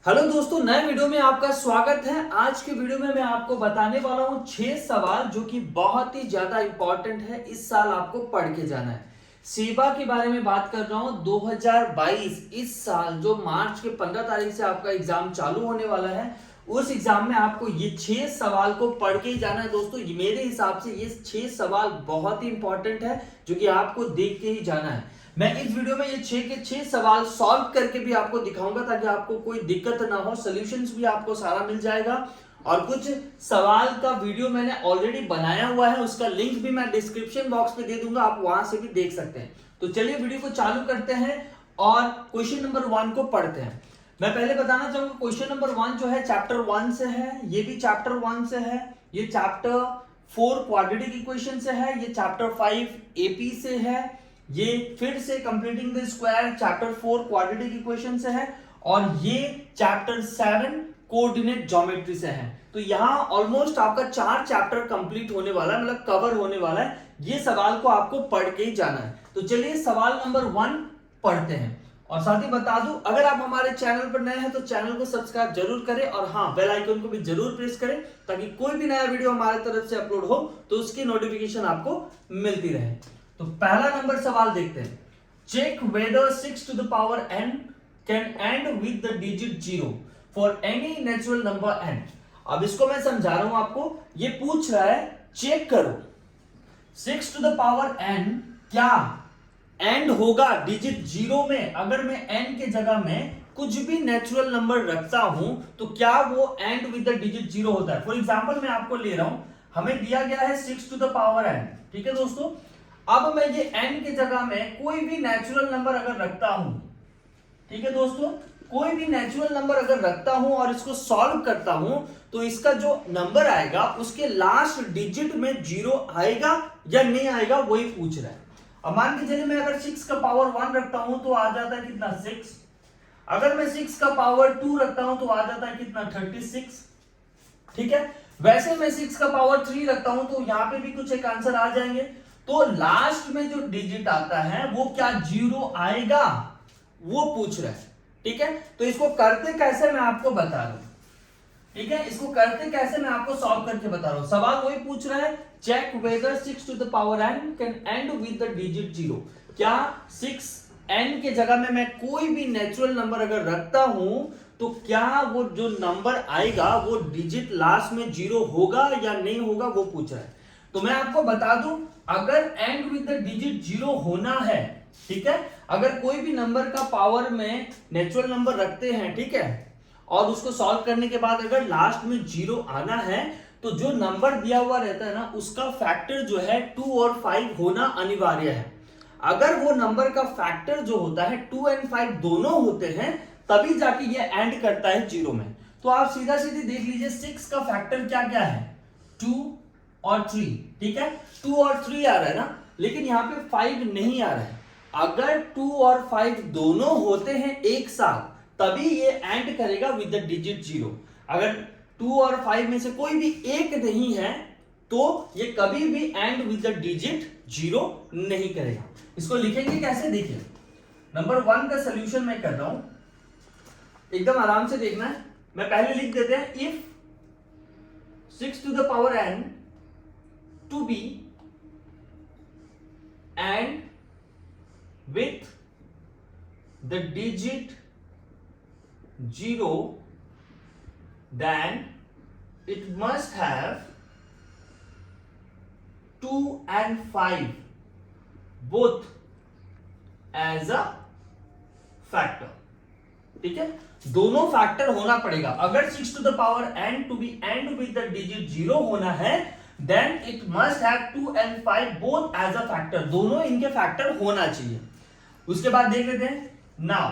Hello दोस्तों, नए video में आपका स्वागत है। आज के वीडियो में मैं आपको बताने वाला हूं 6 सवाल जो कि बहुत ही ज्यादा इंपॉर्टेंट है। इस साल आपको पढ़ के जाना है। सेवा के बारे में बात कर रहा हूं। 2022 इस साल जो मार्च के 15 तारीख से आपका एग्जाम चालू होने वाला है, उस एग्जाम में आपको ये 6 सवाल को पढ़ के ही जाना है। दोस्तों, मेरे हिसाब से ये 6 सवाल बहुत ही इंपॉर्टेंट है जो कि आपको देख के ही जाना है। मैं इस वीडियो में ये 6 के 6 सवाल सॉल्व करके भी आपको दिखाऊंगा ताकि आपको कोई दिक्कत ना हो। सॉल्यूशंस भी आपको सारा मिल जाएगा और कुछ सवाल का वीडियो मैंने ऑलरेडी बनाया हुआ है, उसका लिंक भी मैं डिस्क्रिप्शन बॉक्स में दे दूंगा, आप वहां से भी देख सकते हैं। तो चलिए वीडियो को चालू करते हैं और क्वेश्चन नंबर 1 को पढ़ते हैं। मैं पहले बताना चाहूंगा, क्वेश्चन नंबर 1 जो है चैप्टर 1 से है, ये भी चैप्टर 1 से है, ये चैप्टर 4 क्वाड्रेटिक इक्वेशन से है, ये चैप्टर 5 एपी से है, ये फिर से completing the square chapter 4 quadratic equation से है, और ये चैप्टर 7 कोऑर्डिनेट ज्योमेट्री से है। तो यहां ऑलमोस्ट आपका 4 चैप्टर कंप्लीट होने वाला है, मतलब कवर होने वाला है। ये सवाल को आपको पढ़ के ही जाना है। तो चलिए सवाल नंबर 1 पढ़ते हैं। और साथ ही बता दूं, अगर आप हमारे चैनल पर नए हैं तो चैनल को सब्सक्राइब जरूर करें और हाँ, बेल आइकन को भी जरूर प्रेस करें ताकि कोई भी नया वीडियो हमारे तरफ से अपलोड हो तो उसकी नोटिफिकेशन आपको मिलती रहे। तो पहला नंबर सवाल देखते हैं। Check whether 6 to the power n can end with the digit 0 for any natural number n। अब इसको मैं समझा रहा हूं आपको। ये पूछ रहा है, चेक करो 6 to the power n क्या एंड होगा डिजिट 0 में। अगर मैं n के जगह में कुछ भी नेचुरल नंबर रखता हूं तो क्या वो एंड विद द डिजिट 0 होता है। फॉर एग्जांपल मैं आपको ले रहा हूं, हमें दिया गया है 6 to the power n, ठीक है दोस्तों। अब मैं ये n के जगह में कोई भी नेचुरल नंबर अगर रखता हूं, ठीक है दोस्तों, कोई भी नेचुरल नंबर अगर रखता हूं और इसको सॉल्व करता हूं तो इसका जो नंबर आएगा उसके लास्ट डिजिट में 0 आएगा या नहीं आएगा, वही पूछ रहा है। अब मान के चलिए मैं अगर 6 का पावर 1 रखता हूं तो आ जाता है कितना 6। अगर मैं 6 का पावर 2 रखता हूं तो आ जाता है कितना 36, ठीक है। वैसे मैं 6 का पावर 3 रखता हूं तो यहां पे भी कुछ एक आंसर आ जाएंगे। तो लास्ट में जो डिजिट आता है वो क्या 0 आएगा, वो पूछ रहा है, ठीक है। तो इसको करते कैसे मैं आपको बता रहा हूं, ठीक है। इसको करते कैसे मैं आपको सॉल्व करके बता रहा हूं। सवाल वही पूछ रहा है, check whether 6 to the power n can end with the digit 0। क्या 6n के जगह में मैं कोई भी नेचुरल नंबर अगर रखता हूं तो क्या वो जो नंबर आएगा वो डिजिट लास्ट में 0 होगा या नहीं होगा, वो पूछ रहा है। तो मैं आपको बता दूं, अगर एंड विद द डिजिट 0 होना है, ठीक है, अगर कोई भी नंबर का पावर में नेचुरल नंबर रखते हैं, ठीक है, और उसको सॉल्व करने के बाद अगर लास्ट में 0 आना है तो जो नंबर दिया हुआ रहता है ना उसका फैक्टर जो है 2 और 5 होना अनिवार्य है। अगर वो नंबर का फैक्टर जो होता है 2 और 5 दोनों होते हैं तभी जाके ये एंड करता है 0 में। तो आप सीधा सीधी देख लीजिए 6 का फैक्टर क्या क्या है, 2 और 3, ठीक है। 2 और 3 आ रहा है ना, लेकिन यहां पे 5 नहीं आ रहा है। अगर 2 और 5 दोनों होते हैं एक साथ तभी ये एंड करेगा विद द डिजिट 0। अगर 2 और 5 में से कोई भी एक नहीं है तो ये कभी भी एंड विद द डिजिट 0 नहीं करेगा। इसको लिखेंगे कैसे, देखिए। नंबर 1 का सॉल्यूशन मैं कर रहा हूं, एकदम आराम से देखना है। मैं पहले लिख देते हैं, if 6 to the power n to be and with the digit 0 then it must have 2 and 5 both as a factor, ठीक है। दोनों फैक्टर होना पड़ेगा। अगर 6 to the power n to be and with the digit 0 होना है then it must have 2 and 5 both as a factor, दोनों इनके फैक्टर होना चाहिए। उसके बाद देख लेते हैं, now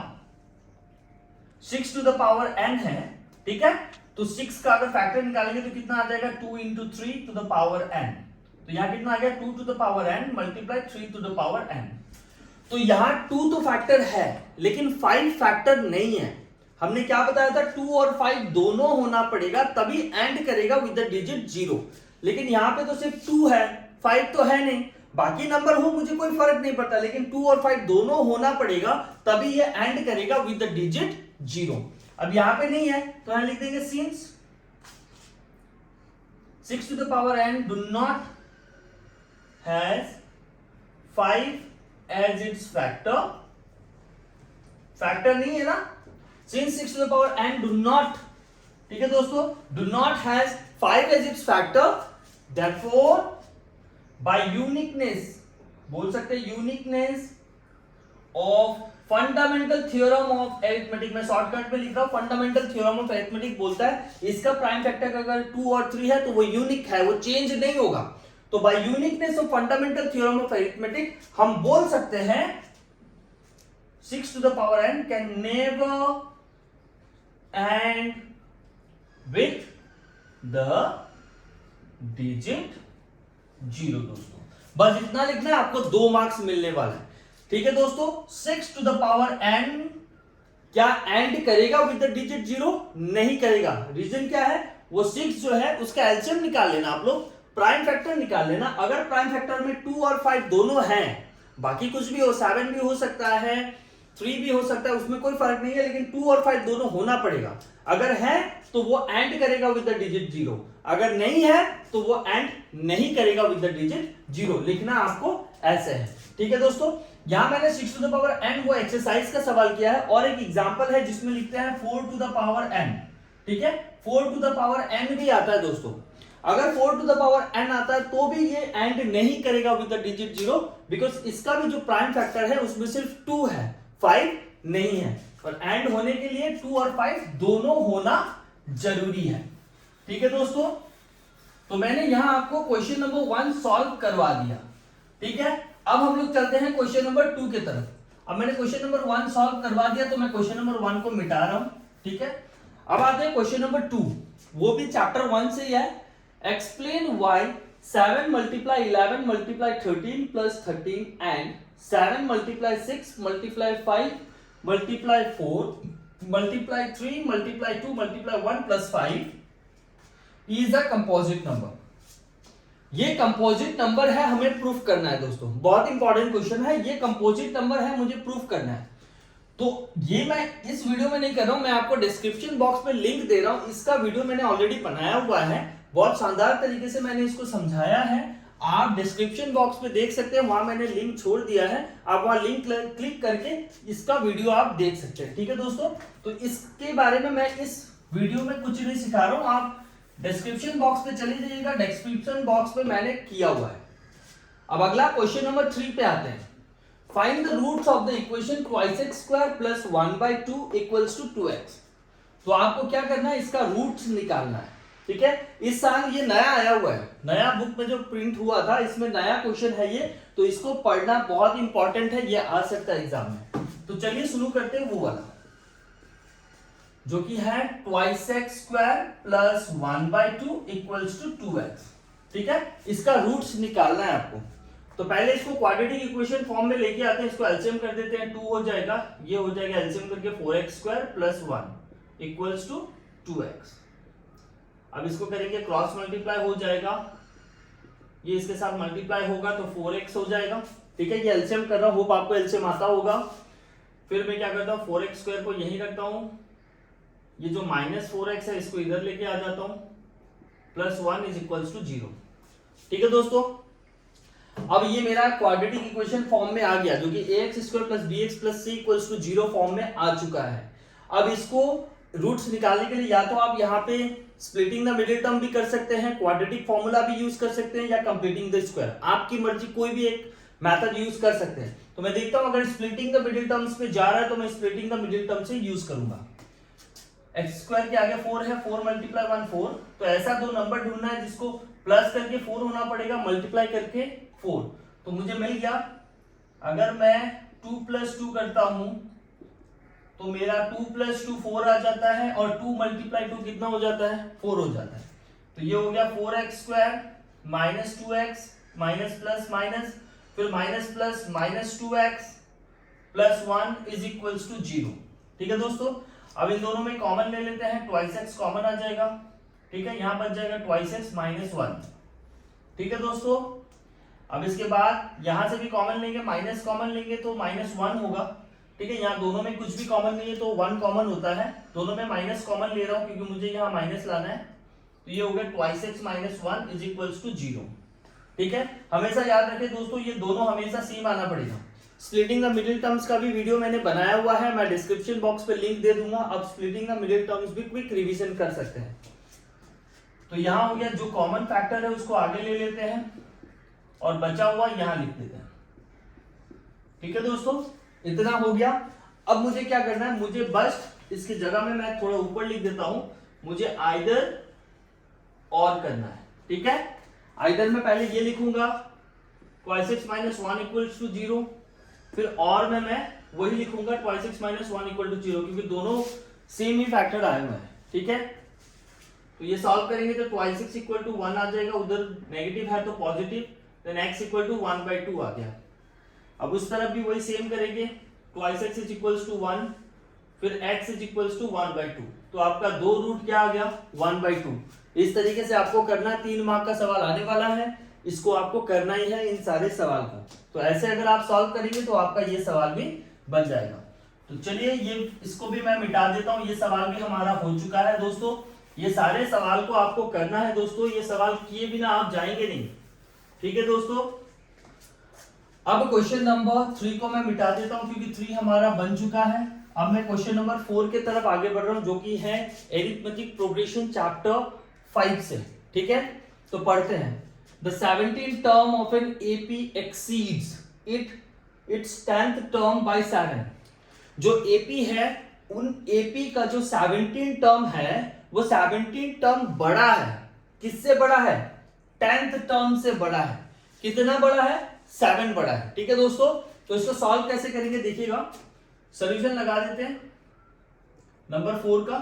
6 to the power n है, ठीक है। तो 6 का अगर फैक्टर निकालेंगे तो कितना आ जाएगा 2 into 3 to the power n। तो यहां कितना आ गया 2 to the power n multiply 3 to the power n। तो यहां 2 तो फैक्टर है लेकिन 5 फैक्टर नहीं है। हमने क्या बताया था, 2 और 5 दोनों होना पड़ेगा तभी एंड करेगा विद द डिजिट 0। लेकिन यहां पे तो सिर्फ 2 है, 5 तो है नहीं। बाकी नंबर हो मुझे कोई फर्क नहीं पड़ता, लेकिन 2 और 5 दोनों होना पड़ेगा तभी ये एंड करेगा विद द डिजिट 0। अब यहां पे नहीं है तो यहां लिख देंगे since 6 to the power n do not has 5 as its factor, factor नहीं है ना, since 6 to the power n do not, ठीक है दोस्तों, do not has 5 as its factor, therefore by uniqueness, बोल सकते हैं uniqueness of fundamental theorem of arithmetic, में शॉर्टकट में लिख रहा हूं, फंडामेंटल थ्योरम ऑफ अरिथमेटिक बोलता है इसका प्राइम फैक्टर अगर 2 और 3 है तो वो यूनिक है, वो चेंज नहीं होगा। तो by uniqueness of fundamental theorem of arithmetic हम बोल सकते हैं 6 to the power n can never end with the digit 0 दोस्तों। बस इतना लिखना है, आपको 2 मार्क्स मिलने वाला है, ठीक है दोस्तों। 6 to the power n क्या एंड करेगा विद द डिजिट 0? नहीं करेगा। रीजन क्या है? वो 6 जो है उसका एलसीएम निकाल लेना आप लोग, प्राइम फैक्टर निकाल लेना। अगर प्राइम फैक्टर में 2 और 5 दोनों हैं, बाकी कुछ भी हो, 7 भी हो सकता है, 3 भी हो सकता है, उसमें कोई फर्क नहीं है, लेकिन 2 और 5 दोनों होना पड़ेगा। अगर है तो वो एंड करेगा विद द डिजिट 0, अगर नहीं है तो वो एंड नहीं करेगा विद द डिजिट 0। लिखना आपको ऐसे है, ठीक है दोस्तों। यहां मैंने 6 to the power n वो एक्सरसाइज का सवाल किया है, और एक एग्जांपल है जिसमें लिखते हैं 4 to the power n, ठीक है। 4 to the power n भी आता है दोस्तों। अगर 4 to the power n आता है तो भी ये एंड नहीं करेगा विद द डिजिट 0, बिकॉज इसका भी जो प्राइम फैक्टर है उसमें सिर्फ 2 है, 5 नहीं है, और एंड होने के लिए 2 और 5 दोनों होना जरूरी है, ठीक है दोस्तों। तो मैंने यहां आपको क्वेश्चन नंबर 1 सॉल्व करवा दिया, ठीक है। अब हम लोग चलते हैं क्वेश्चन नंबर 2 की तरफ। अब मैंने क्वेश्चन नंबर 1 सॉल्व करवा दिया तो मैं क्वेश्चन नंबर 1 को मिटा रहा हूं, ठीक है। अब आते हैं क्वेश्चन नंबर 2, वो भी चैप्टर 1 से ही है। Explain why 7 multiply 11 multiply 13 plus 13 and 7 multiply 6 multiply 5 multiply 4 multiply 3 multiply 2 multiply 1 plus 5 is a composite number। ये कंपोजिट नंबर है, हमें प्रूफ करना है दोस्तों, बहुत इंपॉर्टेंट क्वेश्चन है। ये कंपोजिट नंबर है, मुझे प्रूफ करना है। तो ये मैं इस वीडियो में नहीं कर रहा हूं, मैं आपको डिस्क्रिप्शन बॉक्स में लिंक दे रहा हूं। इसका वीडियो मैंने ऑलरेडी बनाया हुआ है, बहुत शानदार तरीके से मैंने इसको समझाया है। आप डिस्क्रिप्शन बॉक्स में देख सकते हैं, वहां मैंने लिंक छोड़ दिया है, आप वहां लिंक क्लिक करके इसका वीडियो आप देख सकते हैं, ठीक है दोस्तों। तो इसके बारे में मैं इस वीडियो में कुछ नहीं सिखा रहा हूं, आप डिस्क्रिप्शन बॉक्स में चले जाइएगा, डिस्क्रिप्शन बॉक्स में मैंने किया हुआ है। अब अगला क्वेश्चन नंबर 3 पे आते हैं। Find the roots of the equation 2x² + 1/2 = 2x। तो आपको क्या करना है, इसका रूट्स निकालना है, ठीक है। इस साल ये नया आया हुआ है, नया बुक में जो प्रिंट हुआ था इसमें नया क्वेश्चन है ये, तो इसको पढ़ना बहुत इंपॉर्टेंट है, ये आ सकता है एग्जाम में। तो चलिए शुरू करते हैं वो वाला, जो कि है 2x² + 1/2 = 2x, ठीक है। इसका रूट्स निकालना है आपको। तो पहले इसको क्वाड्रेटिक इक्वेशन फॉर्म में लेके आते हैं, इसको एलसीएम कर देते हैं, 2 हो जाएगा, ये हो जाएगा एलसीएम करके 4x² + 1 = 2x। अब इसको करेंगे क्रॉस मल्टीप्लाई, हो जाएगा, ये इसके साथ मल्टीप्लाई होगा तो 4x हो जाएगा, ठीक है। ये एलसीएम कर रहा हूं, होप आपको एलसीएम आता होगा। फिर मैं क्या करता हूं, 4x² को यहीं रखता हूं, ये जो -4x है इसको इधर लेके आ जाता हूं, +1 = 0, ठीक है दोस्तों। अब ये मेरा क्वाड्रेटिक इक्वेशन फॉर्म में आ गया, जो कि ax² + bx + c = 0 फॉर्म में आ चुका है। अब इसको रूट्स निकालने के लिए या तो आप यहाँ पे स्प्लिटिंग द मिडिल टर्म भी कर सकते हैं, क्वाड्रेटिक फॉर्मूला भी यूज कर सकते हैं, या कंप्लीटिंग द स्क्वायर, आपकी मर्जी, कोई भी एक मेथड यूज कर सकते हैं। तो मैं देखता हूं अगर स्प्लिटिंग द मिडिल टर्म्स पे जा रहा है तो मैं स्प्लिटिंग द मिडिल टर्म से यूज करूंगा। x² के आगे 4 है, 4 × 1 4, तो ऐसा दो नंबर ढूंढना है जिसको प्लस करके 4 होना पड़ेगा, मल्टीप्लाई करके 4। तो मुझे मिल गया, अगर मैं 2 + 2 करता हूं तो मेरा 2 + 2 4 आ जाता है, और 2 × 2 कितना हो जाता है, 4 हो जाता है। तो ये हो गया 4x² - 2x minus plus minus, फिर माइनस प्लस -2x + 1 = 0, ठीक है दोस्तों। अब इन दोनों में कॉमन ले लेते हैं, 2x कॉमन आ जाएगा, ठीक है, यहां बच जाएगा 2x - 1, ठीक है दोस्तों। अब इसके बाद यहां से भी कॉमन लेंगे, माइनस कॉमन लेंगे तो -1 होगा, ठीक है, यहाँ दोनों में कुछ भी कॉमन नहीं है तो 1 कॉमन होता है, दोनों में माइनस कॉमन ले रहा हूँ क्योंकि मुझे यहाँ माइनस लाना है, तो ये हो गया 2x - 1 इज इक्वल्स टू 0। ठीक है, हमेशा याद रखें दोस्तों ये दोनों हमेशा सेम आना पड़ेगा। स्प्लिटिंग द मिडिल टर्म्स का भी वीडियो मैंने बनाया हुआ है, मैं डिस्क्रिप्शन बॉक्स पे लिंक दे दूंगा, अब स्प्लिटिंग द मिडिल टर्म्स भी क्विक रिवीजन कर सकते हैं। तो यहाँ हो गया, जो कॉमन फैक्टर है उसको आगे ले लेते हैं और बचा हुआ यहाँ लिख देते हैं। ठीक है दोस्तों, इतना हो गया। अब मुझे क्या करना है, मुझे बस इसकी जगह में मैं थोड़ा ऊपर लिख देता हूं, मुझे आइदर और करना है। ठीक है, आइदर में पहले ये लिखूंगा x - 1 इक्वल्स टू 0, फिर और में मैं वही लिखूंगा x - 1 इक्वल टू 0, क्योंकि दोनों सेम ही फैक्टर आए हुए हैं। ठीक है, तो ये सॉल्व करेंगे तो 2x इक्वल टू 1 आ जाएगा, उधर नेगेटिव है तो positive, then x equal to 1/2 आ गया। अब उस तरफ भी वही सेम करेंगे, 2x इज इक्वल्स टू 1, फिर x इज इक्वल्स टू 1/2, तो आपका दो रूट क्या आ गया 1/2। इस तरीके से आपको करना है, 3 मार्क का सवाल आने वाला है, इसको आपको करना ही है इन सारे सवाल को। तो ऐसे अगर आप सॉल्व करेंगे तो आपका ये सवाल भी बन जाएगा। तो चलिए ये इसको भी मैं मिटा देता हूं, ये सवाल भी हमारा हो चुका है दोस्तों। ये सारे सवाल को आपको करना है दोस्तों, ये सवाल किए बिना आप जाएंगे नहीं। ठीक है दोस्तों, अब क्वेश्चन नंबर 3 को मैं मिटा देता हूं क्योंकि 3 हमारा बन चुका है। अब मैं क्वेश्चन नंबर 4 के तरफ आगे बढ़ रहा हूं, जो कि है एरिथमेटिक प्रोग्रेशन चैप्टर 5 से। ठीक है, तो पढ़ते हैं। The 17th term of an AP exceeds its 10th term by 7। जो AP है, उन AP का जो 17 टर्म है वो 17 टर्म बड़ा है। किससे बड़ा है? 10th टर्म से बड़ा है। कितना बड़ा है? 7 बड़ा है। ठीक है दोस्तों, तो इसको सॉल्व कैसे करेंगे देखिएगा। सॉल्यूशन लगा देते हैं नंबर 4 का।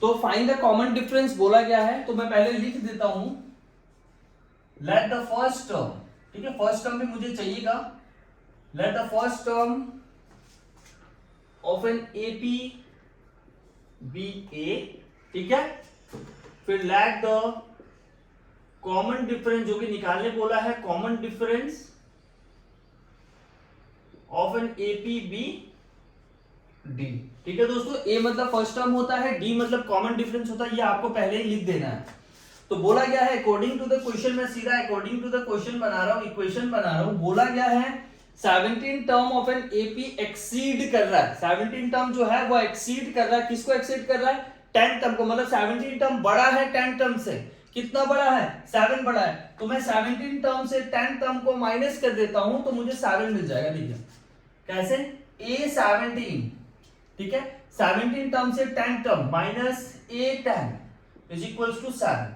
तो फाइंड द कॉमन डिफरेंस बोला गया है, तो मैं पहले लिख देता हूं लेट द फर्स्ट टर्म। ठीक है, फर्स्ट टर्म भी मुझे चाहिएगा। Let the first term of an AP be a. ठीक है, फिर लेट द कॉमन डिफरेंस, जो कि निकालने बोला है, common difference of an AP be D. ठीक है दोस्तों, ए मतलब फर्स्ट टर्म होता है, डी मतलब कॉमन डिफरेंस होता है, ये आपको पहले ही लिख देना है। तो बोला गया है अकॉर्डिंग टू द क्वेश्चन, मैं सीधा अकॉर्डिंग टू द क्वेश्चन बना रहा हूं, इक्वेशन बना रहा हूं। बोला गया है 17 term of an AP exceed कर रहा है। 17 टर्म जो है वो एक्सीड कर रहा है, किसको एक्सीड कर रहा है? 10 टर्म को। मतलब 17 टर्म बड़ा है 10 टर्म से। कितना बड़ा है? 7 बड़ा है। तो मैं 17 टर्म से 10 टर्म को माइनस कर देता हूं तो मुझे 7 मिल जाएगा। देखिए कैसे, A17। ठीक है, 17 टर्म से 10 term minus A10 is equals to 7,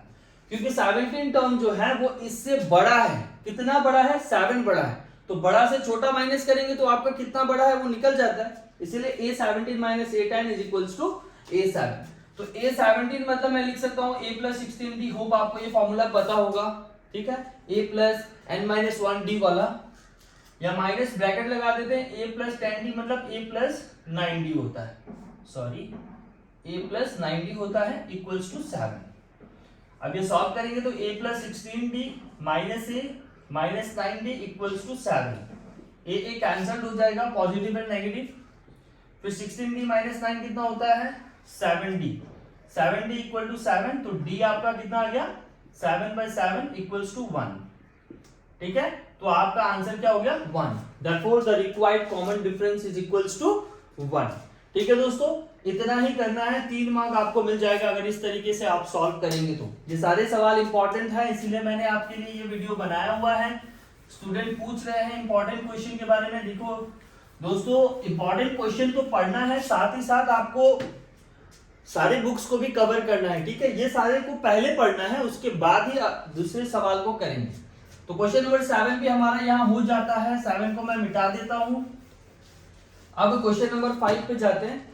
क्योंकि 17 टर्म जो है वो इससे बड़ा है। कितना बड़ा है? 7 बड़ा है। तो बड़ा से छोटा माइनस करेंगे तो आपका कितना बड़ा है वो निकल जाता है, इसीलिए A17 minus A10 is equals to A7। तो A17 मतलब मैं लिख सकता हूं A प्लस 16D। होप आपको ये फॉर्मूला पता होगा। ठीक है, A प्लस n-1D वाला, या माइनस ब्रैकेट लगा देते हैं, A प्लस 10D मतलब A प्लस 9D होता है, सॉरी A प्लस 9D होता है इक्वल्स टू 7। अब ये सॉल्व करेंगे तो A plus 16D minus A minus 9D equals to 7। A cancelled हो जाएगा, पॉजिटिव एंड नेगेटिव। फिर 16D माइनस 9 कितना होता है? 7D। 7D इक्वल टू 7, तो D आपका कितना आ गया? 7/7 इक्वल्स टू 1। ठीक है, तो आपका आंसर क्या हो गया? 1। Therefore the required common difference is equals to 1। ठीक है दोस्तों, इतना ही करना है, 3 मार्क आपको मिल जाएगा अगर इस तरीके से आप सॉल्व करेंगे तो। ये सारे सवाल इंपॉर्टेंट है, इसीलिए मैंने आपके लिए ये वीडियो बनाया हुआ है। स्टूडेंट पूछ रहे हैं इंपॉर्टेंट क्वेश्चन के बारे में। देखो दोस्तों, इंपॉर्टेंट क्वेश्चन तो पढ़ना है, साथ ही साथ आपको सारे बुक्स को भी कवर करना है। ठीक है, ये सारे को पहले पढ़ना है, उसके बाद ही दूसरे सवाल को करेंगे। तो क्वेश्चन नंबर 7 भी हमारा यहाँ हो जाता है, 7 को मैं मिटा देता हूं। अब क्वेश्चन नंबर 5 पे जाते हैं।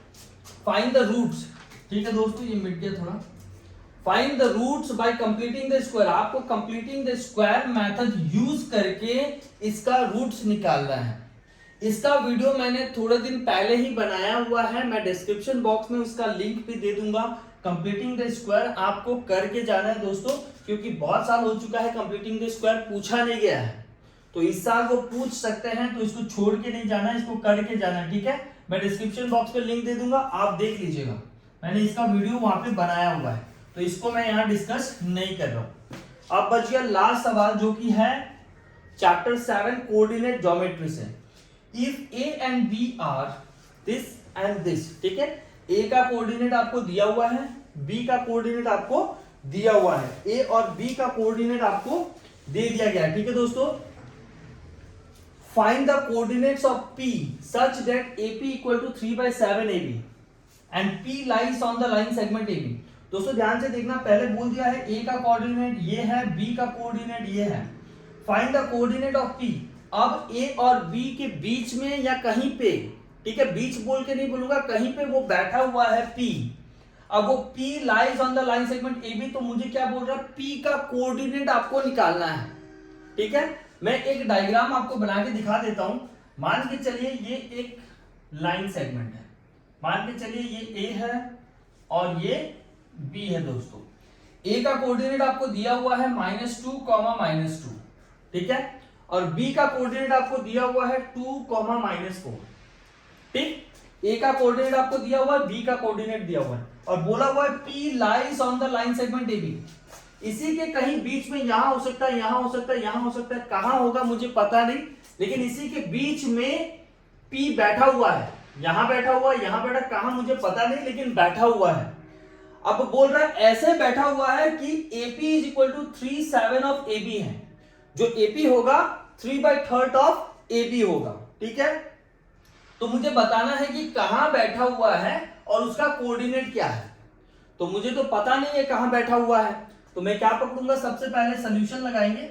Find the roots. ठीक है दोस्तों, ये मिट गया थोड़ा। Find the roots by completing the square. आपको completing the square method use करके इसका रूट्स निकालना है। इसका वीडियो मैंने थोड़े दिन पहले ही बनाया हुआ है, मैं डिस्क्रिप्शन बॉक्स में उसका लिंक भी दे दूंगा। कंप्लीटिंग द स्क्वायर आपको करके जाना है दोस्तों, क्योंकि बहुत साल हो चुका है कंप्लीटिंग द स्क्वायर पूछा नहीं गया है। तो इस साल वो पूछ सकते हैं, तो इसको छोड़ के नहीं जाना, इसको करके जाना, ठीक है। मैं डिस्क्रिप्शन बॉक्स पे लिंक दे दूंगा, आप देख लीजिएगा, मैंने इसका वीडियो वहां पे बनाया हुआ है, तो इसको मैं यहाँ डिस्कस नहीं कर रहा हूं। अब बच गया लास्ट सवाल जो कि है चैप्टर 7 कोऑर्डिनेट ज्योमेट्री से। If A and B are this and this, ठीक है, ए का कोऑर्डिनेट आपको दिया हुआ है, बी का कोऑर्डिनेट आपको दिया हुआ है, ए और बी का कोऑर्डिनेट आपको दे दिया गया है, ठीक है दोस्तों। Find the coordinates of P such that AP equal to 3/7 AB and P lies on the line segment AB। दोस्तों ध्यान से देखना, पहले बोल दिया है A का कोऑर्डिनेट ये है, B का कोऑर्डिनेट ये है। Find the coordinate of P। अब A और B के बीच में या कहीं पे, ठीक है, बीच बोल के नहीं बोलूंगा, कहीं पे वो बैठा हुआ है P। अब वो P lies on the line segment AB, तो मुझे क्या बोल रहा है, P का कोऑर्डिनेट आपको निकालना है, ठीक है। मैं एक डायग्राम आपको बना के दिखा देता हूं। मान के चलिए ये एक लाइन सेगमेंट है, मान के चलिए ये A है और ये B है दोस्तों। A का कोऑर्डिनेट आपको दिया हुआ है -2, -2, ठीक है, और B का कोऑर्डिनेट आपको दिया हुआ है 2, -4, ठीक। A का कोऑर्डिनेट आपको दिया हुआ है, B का कोऑर्डिनेट दिया हुआ है, और बोला हुआ है P lies on the line segment AB। इसी के कहीं बीच में, यहां हो सकता है, यहां हो सकता है, यहां हो सकता है, कहां होगा मुझे पता नहीं, लेकिन इसी के बीच में P बैठा हुआ है, यहां बैठा हुआ है, यहां बैठा, कहां मुझे पता नहीं, लेकिन बैठा हुआ है। अब बोल रहा है ऐसे बैठा हुआ है कि AP is equal to 3/7 of AB है, जो AP होगा 3/3 ऑफ AB होगा, ठीक है। तो मुझे बताना है कि कहां बैठा हुआ है और उसका कोऑर्डिनेट क्या है। तो मुझे तो पता नहीं है कहां बैठा हुआ है, तो मैं क्या पकड़ूंगा, सबसे पहले सॉल्यूशन लगाएंगे।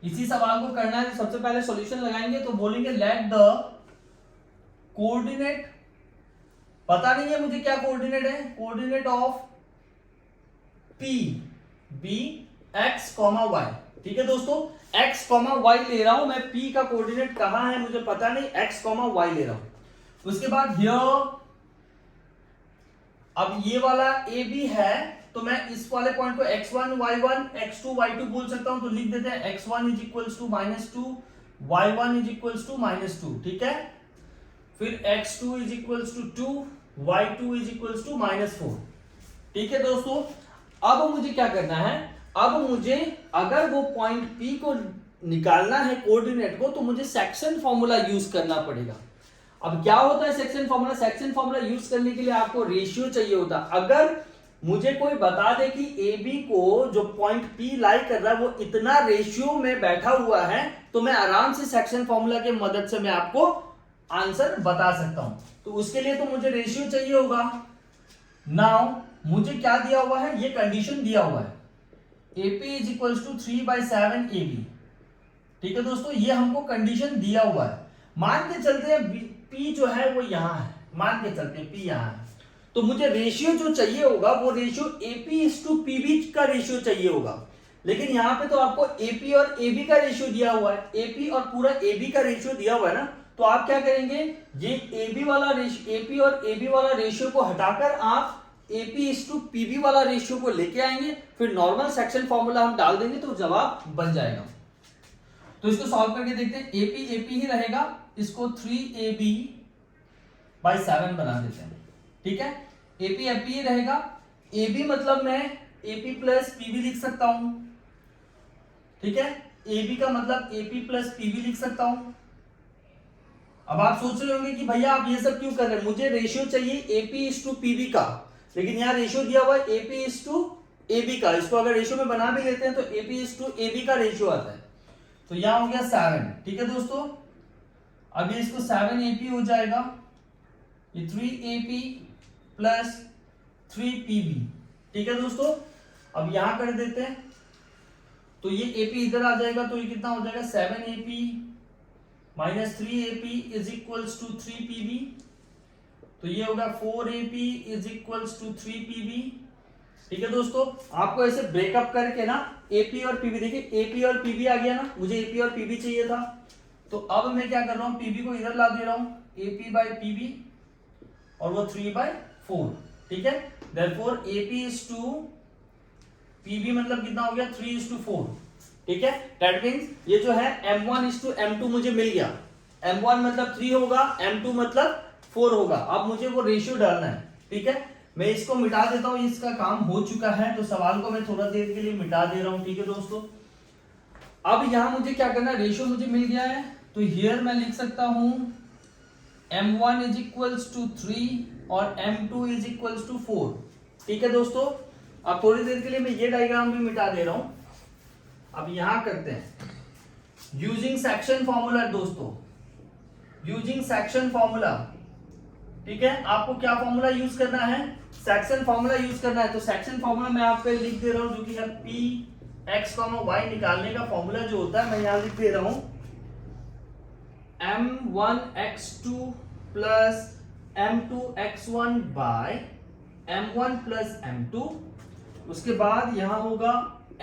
इसी सवाल को करना है, तो सबसे पहले सॉल्यूशन लगाएंगे, तो बोलेंगे लेट द कोऑर्डिनेट, पता नहीं है मुझे क्या कोऑर्डिनेट है, coordinate of P be x, y, ठीक है दोस्तों। x, y ले रहा हूं मैं, P का कोऑर्डिनेट कहां है मुझे पता नहीं, x, y ले रहा हूं। उसके बाद हियर, अब ये वाला AB है, तो मैं इस वाले पॉइंट को x1 y1 x2 y2 बोल सकता हूं, तो लिख देते हैं x1 is equals to -2, y1 is equals to -2, ठीक है। फिर x2 is equals to 2, y2 is equals to -4, ठीक है दोस्तों। अब मुझे क्या करना है, अब मुझे अगर वो पॉइंट P को निकालना है कोऑर्डिनेट को, तो मुझे सेक्शन फॉर्मूला यूज करना पड़ेगा। अब क्या होता है section formula, section formula use करने के लिए आपको रेशियो चाहिए होता है। अगर मुझे कोई बता दे कि AB को जो पॉइंट P लाई कर रहा है वो इतना रेशियो में बैठा हुआ है, तो मैं आराम से सेक्शन फॉर्मूला के मदद से मैं आपको आंसर बता सकता हूं। तो उसके लिए तो मुझे रेशियो चाहिए होगा। नाउ मुझे क्या दिया हुआ है, ये कंडीशन दिया हुआ है, AP is equal to 3/7 AB, ठीक है दोस्तों, ये हमको कंडीशन दिया हुआ है। मान के चलते हैं P जो है वो यहां है, मान के चलते हैं P यहां है, तो मुझे रेशियो जो चाहिए होगा वो रेशियो AP/PB का रेशियो चाहिए होगा। लेकिन यहाँ पे तो आपको AP और AB का रेशियो दिया हुआ है, AP और पूरा AB का रेशियो दिया हुआ है ना, तो आप क्या करेंगे, ये AP वाला रेशियो, AP और AB वाला रेशियो को हटाकर आप AP/PB वाला रेशियो को लेके आएंगे, फिर नॉर्मल सेक्शन फॉर्मूला हम डाल देंगे तो जवाब बन जाएगा। तो इसको सॉल्व करके देखते हैं, AP ही रहेगा, इसको 3AB/7 बना देते हैं, ठीक है। AP ही रहेगा, AB मतलब मैं AP+PB लिख सकता हूं, ठीक है, AB का मतलब AP+PB लिख सकता हूं। अब आप सोच रहे होंगे कि भैया आप ये सब क्यों कर रहे हैं, मुझे रेशियो चाहिए AP/PB का, लेकिन यहाँ रेशियो दिया हुआ है AP/AB का। इसको अगर रेशियो में बना भी लेते हैं तो AP/AB का रेशियो आता है, तो यहाँ हो गया 7, ठीक है दोस्तों। अब ये इसको 7AP हो जाएगा, ये 3AP + 3PB, ठीक है दोस्तों। अब यहां कर देते हैं, तो ये AP इधर आ जाएगा, तो ये कितना हो जाएगा, 7AP - 3AP is equals to 3PB, तो ये होगा 4AP is equals to 3PB, ठीक है दोस्तों। आपको ऐसे ब्रेकअप करके ना AP और PB, देखिए AP और PB आ गया ना, मुझे AP और PB चाहिए था, तो अब मैं क्या कर रहा हूं, PB को इधर ला दे रहा हूं, AP/PB और वो 3/4, ठीक है। Therefore AP is to PB मतलब कितना हो गया, 3:4, ठीक है, दैट मीन्स ये जो है m1:m2 मुझे मिल गया। m1 मतलब 3 होगा, m2 मतलब 4 होगा। अब मुझे वो रेशियो डालना है, ठीक है। मैं इसको मिटा देता हूं, इसका काम हो चुका है, तो सवाल को मैं थोड़ा देर के लिए मिटा दे रहा हूं, ठीक है दोस्तों। अब यहां मुझे क्या करना है, रेशियो मुझे मिल गया है, तो हियर मैं लिख सकता हूं m1 = 3 और m2 = 4, ठीक है दोस्तों। अब थोड़ी देर के लिए मैं ये डायग्राम भी मिटा दे रहा हूं। अब यहां करते हैं यूजिंग सेक्शन फॉर्मूला दोस्तों, यूजिंग सेक्शन फॉर्मूला, ठीक है। आपको क्या फॉर्मूला यूज करना है, सेक्शन फॉर्मूला यूज करना है। तो सेक्शन फॉर्मूला मैं आपको लिख दे रहा हूं, जो कि है px, y निकालने का फॉर्मूला जो होता है, मैं यहां लिख दे रहा हूं m1x2 plus m2x1 bye m1 plus m2। उसके बाद यहां होगा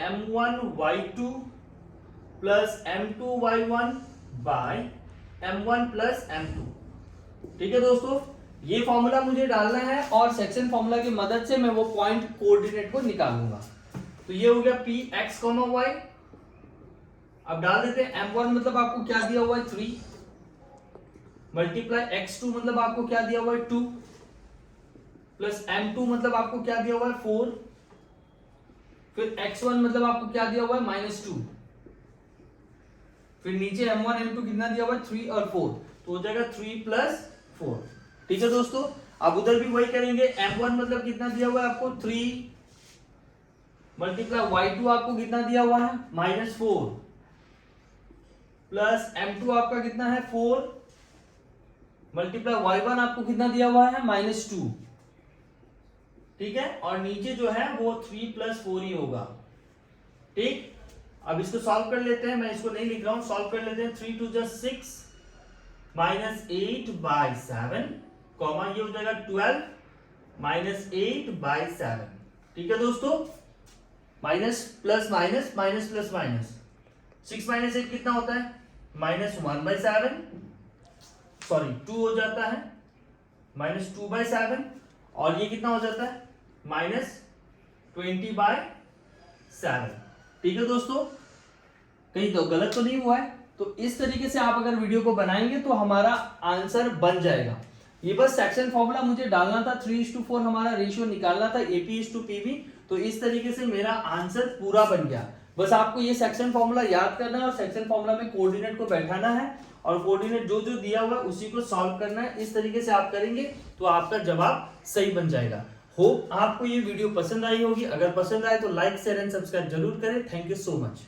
m1y2 plus m2y1 bye m1 plus m2, ठीक है दोस्तों। ये फॉर्मूला मुझे डालना है और सेक्शन फॉर्मूला की मदद से मैं वो पॉइंट कोऑर्डिनेट को निकालूंगा। तो ये हो गया px, y। अब डाल देते हैं m1 मतलब आपको क्या दिया हुआ है 3, मल्टीप्लाई x2 मतलब आपको क्या दिया हुआ है 2, प्लस m2 मतलब आपको क्या दिया हुआ है 4, फिर x1 मतलब आपको क्या दिया हुआ है -2, फिर नीचे m1 m2 कितना दिया हुआ है 3 और 4, तो हो जाएगा 3 + 4, ठीक है दोस्तों। अब उधर भी वही करेंगे, m1 मतलब कितना दिया हुआ है आपको 3, मल्टीप्लाई y2 आपको कितना दिया हुआ है -4, प्लस m2 आपका कितना है 4, मल्टीप्लाई y1 आपको कितना दिया हुआ है -2, ठीक है। और नीचे जो है वो 3 + 4 ही होगा, ठीक। अब इसको सॉल्व कर लेते हैं, मैं इसको नहीं लिख रहा हूं, सॉल्व कर लेते हैं। 3 × 2 = 6 -8/7, कॉमा ये हो जाएगा 12 -8/7, ठीक है दोस्तों। Minus plus minus, minus plus minus, 6 - 8 कितना होता है -1/7, सॉरी 2 हो जाता है, -2/7, और ये कितना हो जाता है -20/7, ठीक है दोस्तों। कहीं तो गलत तो नहीं हुआ है। तो इस तरीके से आप अगर वीडियो को बनाएंगे तो हमारा आंसर बन जाएगा। ये बस सेक्शन फॉर्मूला मुझे डालना था, 3:4 हमारा रेशियो निकालना था, AP:PB। तो इस तरीके से मेरा आंसर पूरा बन गया। बस आपको ये सेक्शन फॉर्मूला याद करना है और सेक्शन फॉर्मूला में कोऑर्डिनेट को बैठाना है और कोऑर्डिनेट जो जो दिया हुआ है उसी को सॉल्व करना है। इस तरीके से आप करेंगे तो आपका जवाब सही बन जाएगा। होप आपको ये वीडियो पसंद आई होगी। अगर पसंद आए तो लाइक, शेयर एंड सब्सक्राइब जरूर करें। Thank you so much.